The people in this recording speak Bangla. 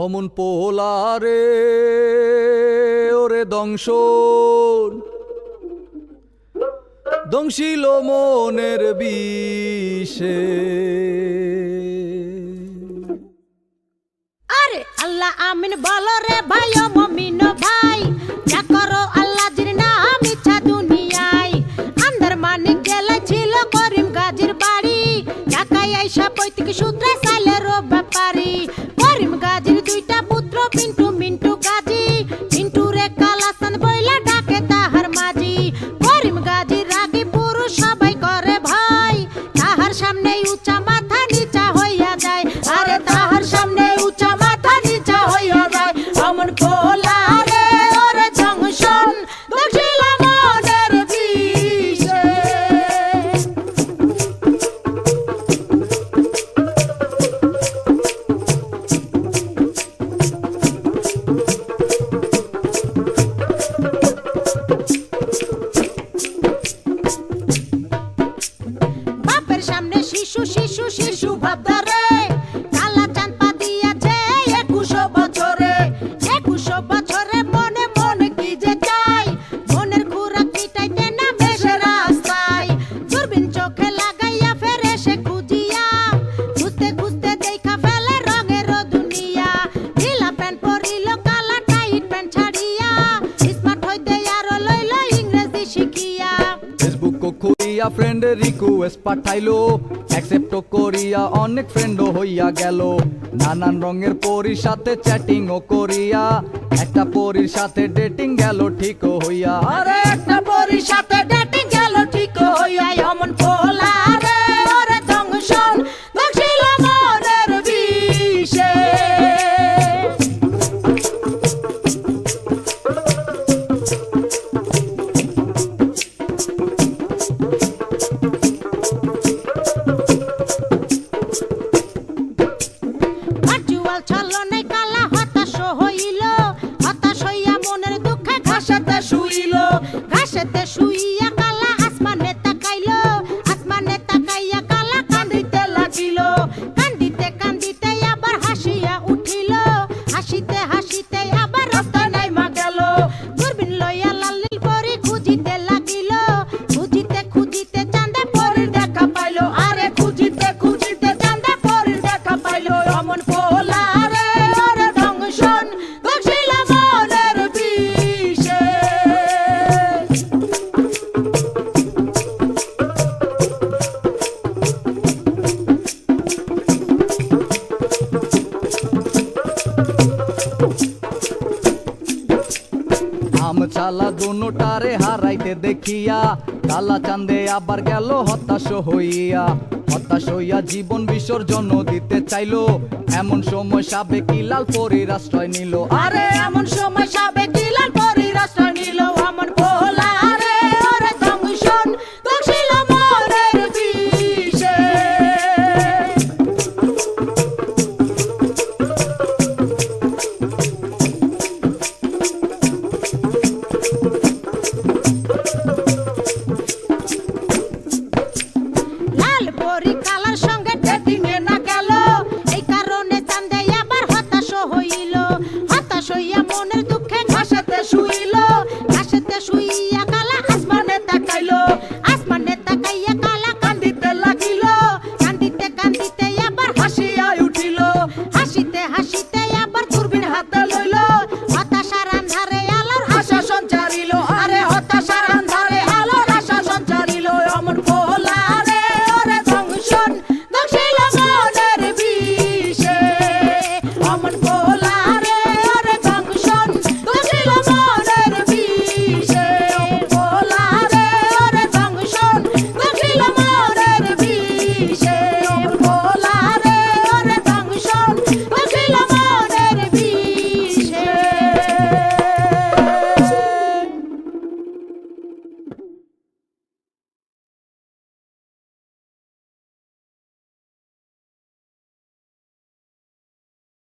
অমন পোলারে ওরে দংশন দংশিল মনের বিষে। আরে আল্লাহ আমিন বলো রে ভাই ও মমিন ভাই, যা করো আল্লাহ জির নাম ইচ্ছা দুনিয়ায়। আন্দার মানিক জেলা ছিল করিম গাজীর বাড়ি, ঢাকায় আইসা পৈতৃক সূত্রে সাইলের ব্যাপারী। করিম গাজীর দুইটা পুত্র পিন্টু মিন্টু গাজী, পিন্টু রে কালাসান বইলা ডাকে তাহার মাঝি। করিম গাজীর রাগী পুরুষ সবাই করে ভয়, তাহার সামনে উঁচা মাথা নিচা হইয়া যায়। আরে তাহার সামনে উঁচা মাথা নিচা হইয়া যায়। অমন পোলারে ওরে জংশন দক্ষিল মনের বিষে। বাপের সামনে শিশু শিশু শিশু ভাবদারে, কালা চাঁদ পা দিয়াছে 21 বছরে। 21 বছরে মনে মনে কি যে চাই, মনের খুরাক মিটাইতে না বেশে রাস্তায়। দূরবীন চোখে লাগাইয়া ফেরে সে খুঁজিয়া, খুঁজতে খুঁজতে দেখা ফেলে রঙের দুনিয়া। ঢিলা প্যান্ট পরিল কালা টাইট প্যান্ট ছাড়িয়া, স্মার্ট হইতে আরো লইল ইংরেজি শিখিয়া। ফেসবুক খুলিয়া ফ্রেন্ডের রিকোয়েস্ট পাঠাইলো, অ্যাকসেপ্ট করিয়া অনেক ফ্রেন্ডও হইয়া গেল। নানান রঙের পরীর সাথে চ্যাটিংও করিয়া, একটা পরীর সাথে ডেটিং গেল ঠিকও হইয়া। আরে একটা পরীর সাথে ডেটিং গেল ঠিক হইয়া। অমন পোলারে ওরে দংশন দক্ষিল মনের বিষে। ভার্চুয়াল ছলনে কালা হতাশ হইল, হতাশ হইয়া মনের দুঃখে ঘাসেতে শুইল। ঘাসেতে শুইয়া কালা আসমানে তাকাইল, আসমানে তাকাইয়া কালা কান্দিতে লাগিল। কান্দিতে কান্দিতে আবার হাসিয়া উঠিল, হাসিতে হাসিতে আবার রাস্তায় নাইমা গেল। দূরবীন লইয়া লালিল পরি খুঁজিতে লাগিল, খুঁজিতে খুঁজিতে চাঁদে পরির দেখা পাইল। আরে খুঁজিতে খুঁজিতে চাঁদে পরির দেখা পাইল। অমন পোলারে ওরে দংশন দক্ষিল মনের বিষে। আম চালা দুটারে হারাইতে দেখিয়া, কালা চাঁদে আবার গেল হতাশ হইয়া। হতাশ হইয়া জীবন বিসর্জন দিতে চাইলো, এমন সময় সাবেক লাল পরীর আশ্রয় নিল। আরে এমন সময় সাবেক লাল